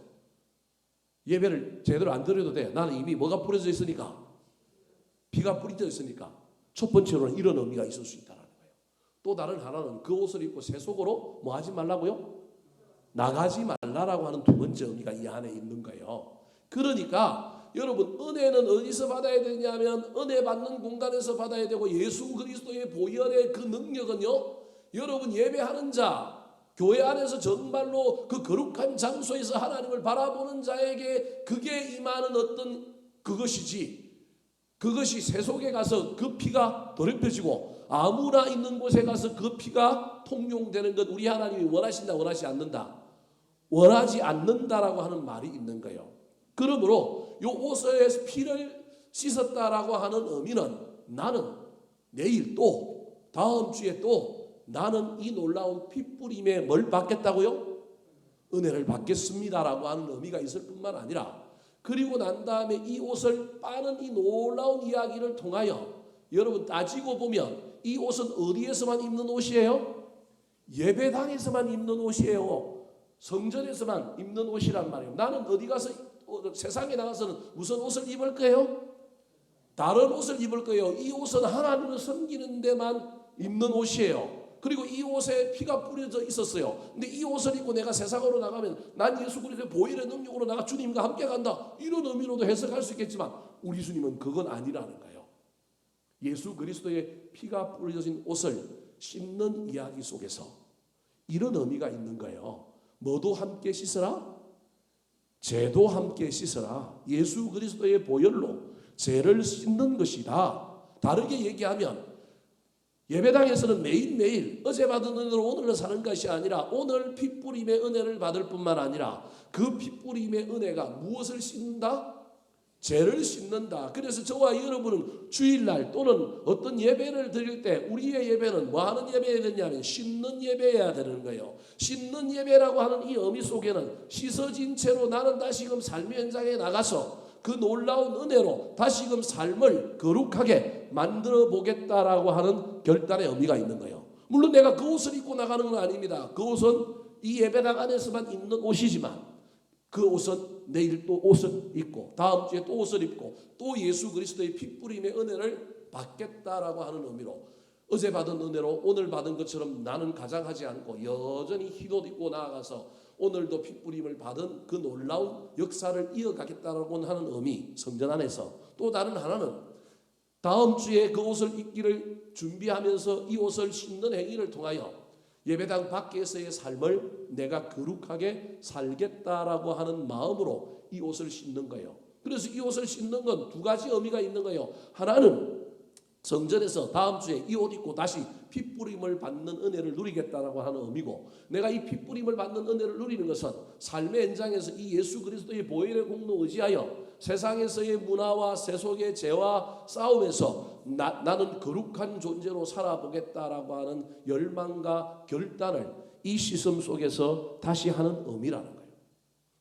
예배를 제대로 안 드려도 돼. 나는 이미 뭐가 뿌려져 있으니까 피가 뿌려져 있으니까 첫 번째로는 이런 의미가 있을 수 있다는 거예요. 또 다른 하나는 그 옷을 입고 새 속으로 뭐 하지 말라고요? 나가지 말라라고 하는 두 번째 의미가 이 안에 있는 거예요. 그러니까 여러분 은혜는 어디서 받아야 되냐면 은혜 받는 공간에서 받아야 되고 예수 그리스도의 보혈의 그 능력은요 여러분 예배하는 자 교회 안에서 정말로 그 거룩한 장소에서 하나님을 바라보는 자에게 그게 임하는 어떤 그것이지 그것이 세속에 가서 그 피가 더럽혀지고 아무나 있는 곳에 가서 그 피가 통용되는 것 우리 하나님이 원하신다 원하지 않는다 원하지 않는다라고 하는 말이 있는 거예요. 그러므로 요 옷에 피를 씻었다라고 하는 의미는 나는 내일 또 다음 주에 또 나는 이 놀라운 핏뿌림에 뭘 받겠다고요? 은혜를 받겠습니다라고 하는 의미가 있을 뿐만 아니라 그리고 난 다음에 이 옷을 빠는 이 놀라운 이야기를 통하여 여러분 따지고 보면 이 옷은 어디에서만 입는 옷이에요? 예배당에서만 입는 옷이에요. 성전에서만 입는 옷이란 말이에요. 나는 어디 가서 세상에 나가서는 무슨 옷을 입을 거예요? 다른 옷을 입을 거예요. 이 옷은 하나님을 섬기는 데만 입는 옷이에요. 그리고 이 옷에 피가 뿌려져 있었어요. 근데 이 옷을 입고 내가 세상으로 나가면 난 예수 그리스도의 보혈의 능력으로 나가 주님과 함께 간다. 이런 의미로도 해석할 수 있겠지만 우리 주님은 그건 아니라는 거예요. 예수 그리스도의 피가 뿌려진 옷을 씻는 이야기 속에서 이런 의미가 있는 거예요. 뭐도 함께 씻으라? 죄도 함께 씻으라. 예수 그리스도의 보혈로 죄를 씻는 것이다. 다르게 얘기하면 예배당에서는 매일매일 어제 받은 은혜로 오늘을 사는 것이 아니라 오늘 핏뿌림의 은혜를 받을 뿐만 아니라 그 핏뿌림의 은혜가 무엇을 씻는다? 죄를 씻는다. 그래서 저와 여러분은 주일날 또는 어떤 예배를 드릴 때 우리의 예배는 뭐 하는 예배여야 되냐면 씻는 예배여야 되는 거예요. 씻는 예배라고 하는 이 의미 속에는 씻어진 채로 나는 다시금 삶의 현장에 나가서 그 놀라운 은혜로 다시금 삶을 거룩하게 만들어 보겠다라고 하는 결단의 의미가 있는 거예요. 물론 내가 그 옷을 입고 나가는 건 아닙니다. 그 옷은 이 예배당 안에서만 입는 옷이지만 그 옷은 내일 또 옷을 입고 다음 주에 또 옷을 입고 또 예수 그리스도의 핏뿌림의 은혜를 받겠다라고 하는 의미로 어제 받은 은혜로 오늘 받은 것처럼 나는 가장하지 않고 여전히 흰옷 입고 나아가서 오늘도 핏뿌림을 받은 그 놀라운 역사를 이어가겠다라고 하는 의미 성전 안에서 또 다른 하나는 다음 주에 그 옷을 입기를 준비하면서 이 옷을 신는 행위를 통하여 예배당 밖에서의 삶을 내가 거룩하게 살겠다라고 하는 마음으로 이 옷을 신는 거예요. 그래서 이 옷을 신는 건 두 가지 의미가 있는 거예요. 하나는 성전에서 다음 주에 이 옷 입고 다시 핏뿌림을 받는 은혜를 누리겠다라고 하는 의미고 내가 이 핏뿌림을 받는 은혜를 누리는 것은 삶의 현장에서 이 예수 그리스도의 보혈의 공로 의지하여 세상에서의 문화와 세속의 죄와 싸움에서 나는 거룩한 존재로 살아보겠다라고 하는 열망과 결단을 이 시슴 속에서 다시 하는 의미라는 거예요.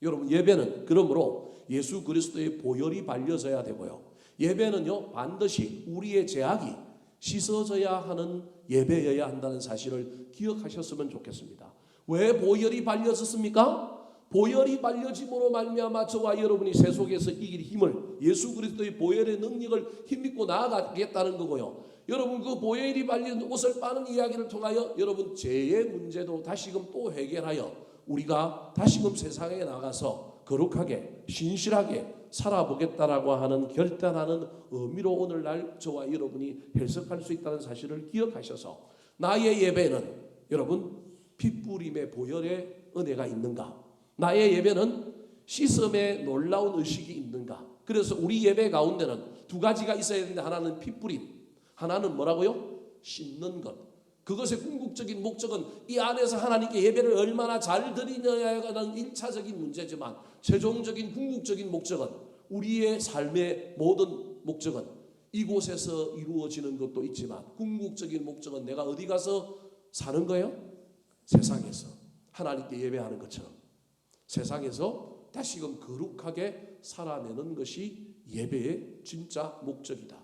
여러분 예배는 그러므로 예수 그리스도의 보혈이 발려져야 되고요. 예배는요 반드시 우리의 죄악이 씻어져야 하는 예배여야 한다는 사실을 기억하셨으면 좋겠습니다. 왜 보혈이 발려졌습니까? 보혈이 발려짐으로 말미암아 저와 여러분이 세속에서 이길 힘을 예수 그리스도의 보혈의 능력을 힘입고 나아가겠다는 거고요. 여러분 그 보혈이 발린 옷을 빠는 이야기를 통하여 여러분 죄의 문제도 다시금 또 해결하여 우리가 다시금 세상에 나가서 거룩하게 신실하게 살아보겠다라고 하는 결단하는 의미로 오늘날 저와 여러분이 해석할 수 있다는 사실을 기억하셔서 나의 예배는 여러분 핏뿌림의 보혈의 은혜가 있는가? 나의 예배는 씻음의 놀라운 의식이 있는가? 그래서 우리 예배 가운데는 두 가지가 있어야 되는데 하나는 핏뿌림, 하나는 뭐라고요? 씻는 것. 그것의 궁극적인 목적은 이 안에서 하나님께 예배를 얼마나 잘 드리느냐에 관한 1차적인 문제지만 최종적인 궁극적인 목적은 우리의 삶의 모든 목적은 이곳에서 이루어지는 것도 있지만 궁극적인 목적은 내가 어디 가서 사는 거예요? 세상에서 하나님께 예배하는 것처럼 세상에서 다시금 거룩하게 살아내는 것이 예배의 진짜 목적이다.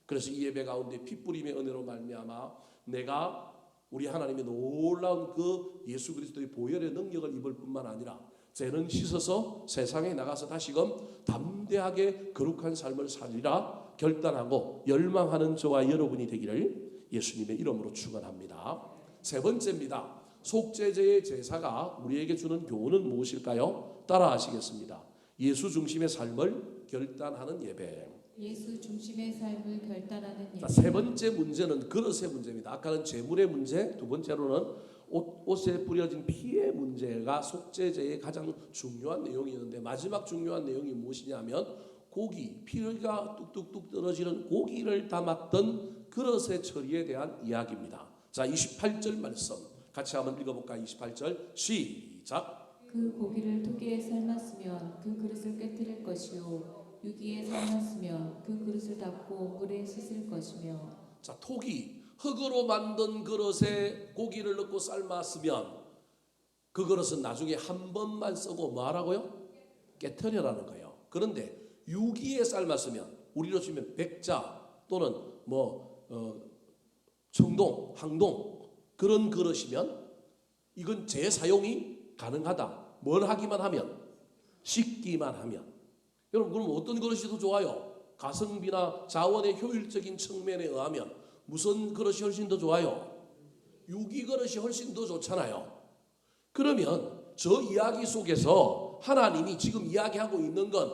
그래서 이 예배 가운데 핏뿌림의 은혜로 말미암아 내가 우리 하나님의 놀라운 그 예수 그리스도의 보혈의 능력을 입을 뿐만 아니라 죄는 씻어서 세상에 나가서 다시금 담대하게 거룩한 삶을 살리라 결단하고 열망하는 저와 여러분이 되기를 예수님의 이름으로 축원합니다. 세 번째입니다. 속죄제의 제사가 우리에게 주는 교훈은 무엇일까요? 따라 하시겠습니다. 예수 중심의 삶을 결단하는 예배. 예수 중심의 삶을 결단하는 자, 예배. 세 번째 문제는 그릇의 문제입니다. 아까는 재물의 문제, 두 번째로는 옷에 뿌려진 피의 문제가 속죄제의 가장 중요한 내용이었는데, 마지막 중요한 내용이 무엇이냐면 고기, 피가 뚝뚝뚝 떨어지는 고기를 담았던 그릇의 처리에 대한 이야기입니다. 자, 28절 말씀 같이 한번 읽어볼까요? 28절 시작. 그 고기를 토기에 삶았으면 그 그릇을 깨뜨릴 것이요 유기에 삶았으면 그 그릇을 닦고 물에 씻을 것이며. 자, 토기, 흙으로 만든 그릇에 고기를 넣고 삶았으면 그 그릇은 나중에 한 번만 쓰고 뭐 하라고요? 깨뜨려라는 거예요. 그런데 유기에 삶았으면, 우리로 치면 백자 또는 청동, 항동 그런 그릇이면 이건 재사용이 가능하다. 뭘 하기만 하면? 씻기만 하면. 여러분, 그럼 어떤 그릇이 더 좋아요? 가성비나 자원의 효율적인 측면에 의하면 무슨 그릇이 훨씬 더 좋아요? 유기 그릇이 훨씬 더 좋잖아요. 그러면 저 이야기 속에서 하나님이 지금 이야기하고 있는 건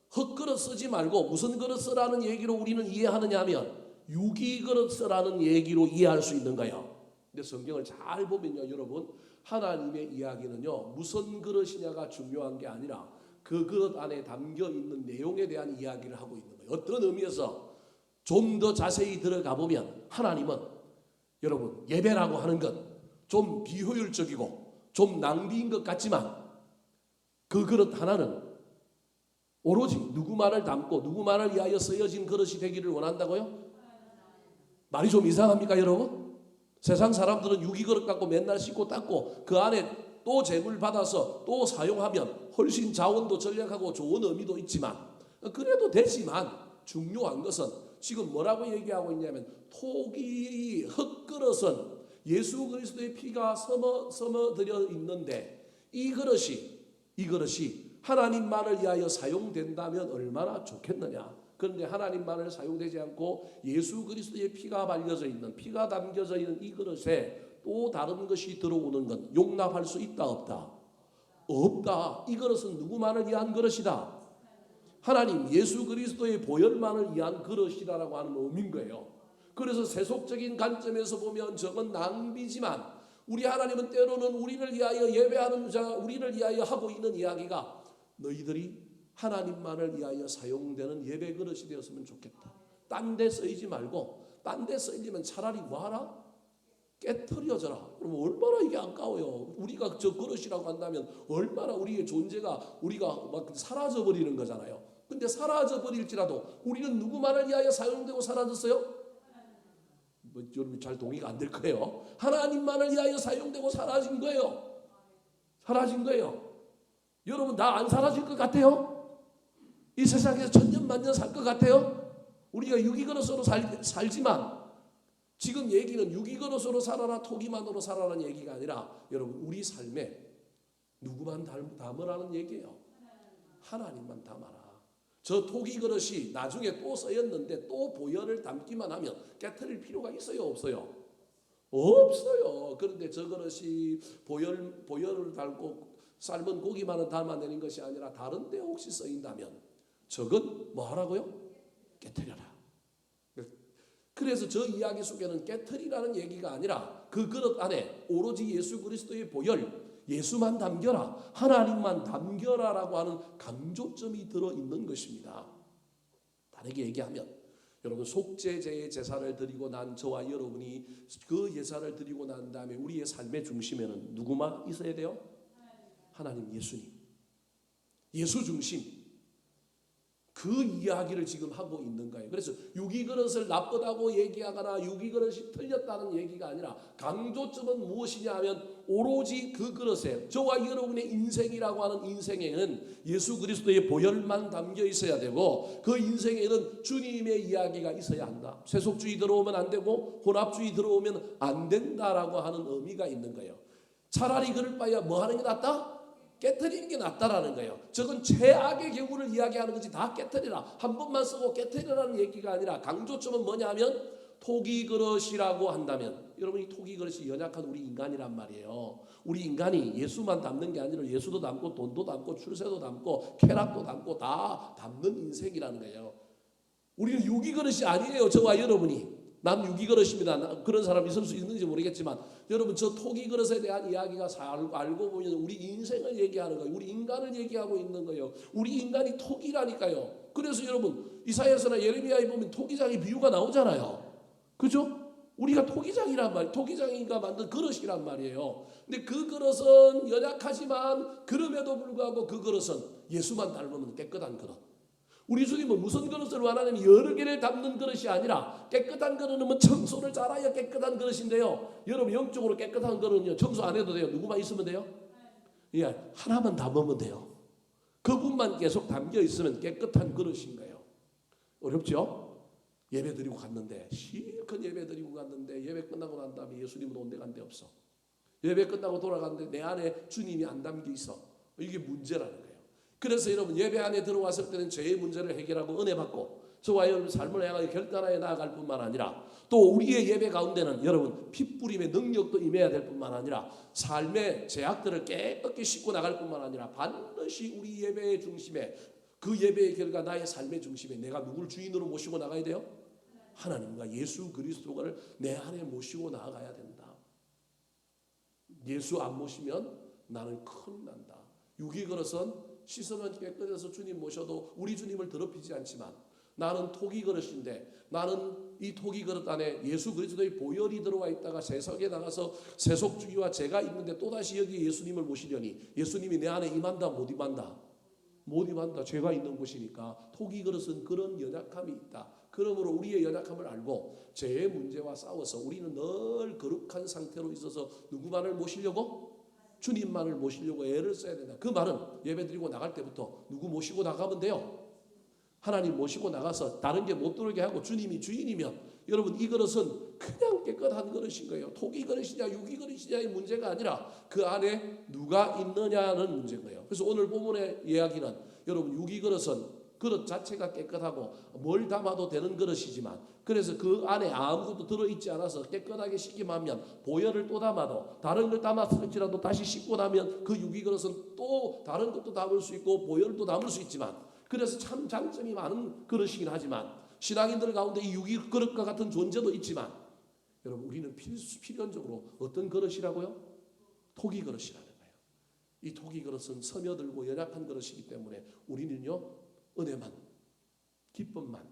흙그릇 쓰지 말고 무슨 그릇 쓰라는 얘기로 우리는 이해하느냐 하면 유기 그릇 쓰라는 얘기로 이해할 수 있는 거예요. 근데 성경을 잘 보면요, 여러분, 하나님의 이야기는요, 무슨 그릇이냐가 중요한 게 아니라 그 그릇 안에 담겨 있는 내용에 대한 이야기를 하고 있는 거예요. 어떤 의미에서 좀 더 자세히 들어가 보면 하나님은, 여러분, 예배라고 하는 건 좀 비효율적이고 좀 낭비인 것 같지만 그 그릇 하나는 오로지 누구만을 담고 누구만을 위하여 쓰여진 그릇이 되기를 원한다고요? 말이 좀 이상합니까, 여러분? 세상 사람들은 유기 그릇 갖고 맨날 씻고 닦고 그 안에 또 재물 받아서 또 사용하면 훨씬 자원도 절약하고 좋은 의미도 있지만, 그래도 되지만 중요한 것은 지금 뭐라고 얘기하고 있냐면 토기 흙그릇은 예수 그리스도의 피가 서머들여 있는데 이 그릇이 하나님만을 위하여 사용된다면 얼마나 좋겠느냐. 그런데 하나님만을 사용되지 않고 예수 그리스도의 피가 발려져 있는, 피가 담겨져 있는 이 그릇에 또 다른 것이 들어오는 건 용납할 수 있다 없다? 없다. 이 그릇은 누구만을 위한 그릇이다? 하나님 예수 그리스도의 보혈만을 위한 그릇이라고 하는 의미인 거예요. 그래서 세속적인 관점에서 보면 저건 낭비지만 우리 하나님은 때로는 우리를 위하여 예배하는 자, 우리를 위하여 하고 있는 이야기가 너희들이 하나님만을 위하여 사용되는 예배 그릇이 되었으면 좋겠다. 딴 데 쓰이지 말고, 딴 데 쓰이면 차라리 뭐하라? 깨트려져라. 그럼 얼마나 이게 아까워요. 우리가 저 그릇이라고 한다면 얼마나 우리의 존재가 우리가 막 사라져 버리는 거잖아요. 근데 사라져 버릴지라도 우리는 누구만을 위하여 사용되고 사라졌어요? 여러분 잘 동의가 안 될 거예요. 하나님만을 위하여 사용되고 사라진 거예요. 사라진 거예요. 여러분 다 안 사라질 것 같아요? 이 세상에서 천년만년 살 것 같아요? 우리가 유기그릇으로 살지만 지금 얘기는 유기그릇으로 살아라 토기만으로 살아라는 얘기가 아니라 여러분 우리 삶에 누구만 담으라는 얘기예요. 하나님만 담아라. 저 토기 그릇이 나중에 또 쓰였는데 또 보혈을 담기만 하면 깨트릴 필요가 있어요 없어요? 없어요. 그런데 저 그릇이 보혈을 달고 삶은 고기만을 담아내는 것이 아니라 다른 데 혹시 쓰인다면 저건 뭐 하라고요? 깨트려라. 그래서 저 이야기 속에는 깨트리라는 얘기가 아니라 그 그릇 안에 오로지 예수 그리스도의 보혈, 예수만 담겨라, 하나님만 담겨라라고 하는 강조점이 들어있는 것입니다. 다르게 얘기하면 여러분 속죄제의 제사를 드리고 난 저와 여러분이 그 예사를 드리고 난 다음에 우리의 삶의 중심에는 누구만 있어야 돼요? 하나님, 예수님, 예수 중심, 그 이야기를 지금 하고 있는 거예요. 그래서 유기그릇을 나쁘다고 얘기하거나 유기그릇이 틀렸다는 얘기가 아니라 강조점은 무엇이냐 하면 오로지 그 그릇에 저와 여러분의 인생이라고 하는 인생에는 예수 그리스도의 보혈만 담겨 있어야 되고 그 인생에는 주님의 이야기가 있어야 한다. 세속주의 들어오면 안 되고 혼합주의 들어오면 안 된다라고 하는 의미가 있는 거예요. 차라리 그럴 바에야 뭐 하는 게 낫다? 깨트리는 게 낫다라는 거예요. 저건 최악의 경우를 이야기하는 거지 다 깨트리라. 한 번만 쓰고 깨트리라는 얘기가 아니라 강조점은 뭐냐 하면 토기 그릇이라고 한다면 여러분 이 토기 그릇이 연약한 우리 인간이란 말이에요. 우리 인간이 예수만 담는 게 아니라 예수도 담고 돈도 담고 출세도 담고 쾌락도 담고 다 담는 인생이라는 거예요. 우리는 유기 그릇이 아니에요. 저와 여러분이. 난 유기 그릇입니다. 그런 사람 있을 수 있는지 모르겠지만 여러분 저 토기 그릇에 대한 이야기가 알고 보면 우리 인생을 얘기하는 거예요. 우리 인간을 얘기하고 있는 거예요. 우리 인간이 토기라니까요. 그래서 여러분 이사야서나 예레미야에 보면 토기장의 비유가 나오잖아요. 그죠? 우리가 토기장이란 말이에요. 토기장이가 만든 그릇이란 말이에요. 근데 그 그릇은 연약하지만 그럼에도 불구하고 그 그릇은 예수만 닮으면 깨끗한 그릇. 우리 주님은 무슨 그릇을 원하냐면 여러 개를 담는 그릇이 아니라 깨끗한 그릇은 청소를 잘해야 깨끗한 그릇인데요. 여러분 영적으로 깨끗한 그릇은요 청소 안 해도 돼요. 누구만 있으면 돼요? 예, 하나만 담으면 돼요. 그분만 계속 담겨 있으면 깨끗한 그릇인 거예요. 어렵죠? 예배 드리고 갔는데 실컷 예배 드리고 갔는데 예배 끝나고 난 다음에 예수님은 온 데간 데 없어. 예배 끝나고 돌아갔는데 내 안에 주님이 안 담겨 있어. 이게 문제라는 거예요. 그래서 여러분 예배 안에 들어왔을 때는 죄의 문제를 해결하고 은혜 받고 저와 여러분 삶을 향하여 결단하여 나아갈 뿐만 아니라 또 우리의 예배 가운데는 여러분 핏부림의 능력도 임해야 될 뿐만 아니라 삶의 제약들을 깨끗이 씻고 나갈 뿐만 아니라 반드시 우리 예배의 중심에 그 예배의 결과 나의 삶의 중심에 내가 누굴 주인으로 모시고 나가야 돼요? 하나님과 예수 그리스도를 내 안에 모시고 나아가야 된다. 예수 안 모시면 나는 큰일 난다. 유기 그릇은 씻으면 깨끗해서 주님 모셔도 우리 주님을 더럽히지 않지만 나는 토기 그릇인데 나는 이 토기 그릇 안에 예수 그리스도의 보혈이 들어와 있다가 세석에 나가서 세속주의와 죄가 있는데 또다시 여기 예수님을 모시려니 예수님이 내 안에 임한다 못 임한다? 못 임한다. 죄가 있는 곳이니까 토기 그릇은 그런 연약함이 있다. 그러므로 우리의 연약함을 알고 죄의 문제와 싸워서 우리는 늘 거룩한 상태로 있어서 누구만을 모시려고? 주님만을 모시려고 애를 써야 된다. 그 말은 예배 드리고 나갈 때부터 누구 모시고 나가면 돼요. 하나님 모시고 나가서 다른 게 못 들어오게 하고 주님이 주인이면 여러분 이 그릇은 그냥 깨끗한 그릇인 거예요. 토기 그릇이냐 유기 그릇이냐의 문제가 아니라 그 안에 누가 있느냐는 문제인 거예요. 그래서 오늘 본문의 이야기는 여러분 유기 그릇은 그릇 자체가 깨끗하고 뭘 담아도 되는 그릇이지만 그래서 그 안에 아무것도 들어있지 않아서 깨끗하게 씻기만 하면 보혈을 또 담아도 다른 걸 담았을지라도 다시 씻고 나면 그 유기 그릇은 또 다른 것도 담을 수 있고 보혈도 담을 수 있지만 그래서 참 장점이 많은 그릇이긴 하지만 신앙인들 가운데 이 유기 그릇과 같은 존재도 있지만 여러분 우리는 필연적으로 어떤 그릇이라고요? 토기 그릇이라는 거예요. 이 토기 그릇은 스며들고 연약한 그릇이기 때문에 우리는요 은혜만 기쁨만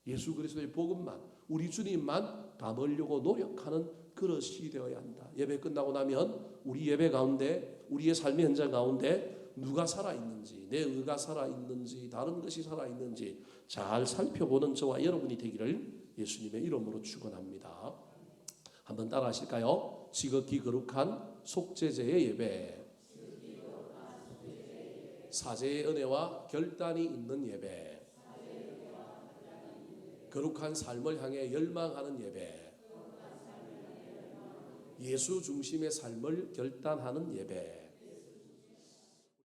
예수 그리스도의 복음만 우리 주님만 담으려고 노력하는 그릇이 되어야 한다. 예배 끝나고 나면 우리 예배 가운데 우리의 삶의 현장 가운데 누가 살아있는지 내 의가 살아있는지 다른 것이 살아있는지 잘 살펴보는 저와 여러분이 되기를 예수님의 이름으로 축원합니다. 한번 따라 하실까요? 지극히 거룩한 속죄제의 예배 사제의 은혜와 결단이 있는 예배 거룩한 삶을 향해 열망하는 예배 예수 중심의 삶을 결단하는 예배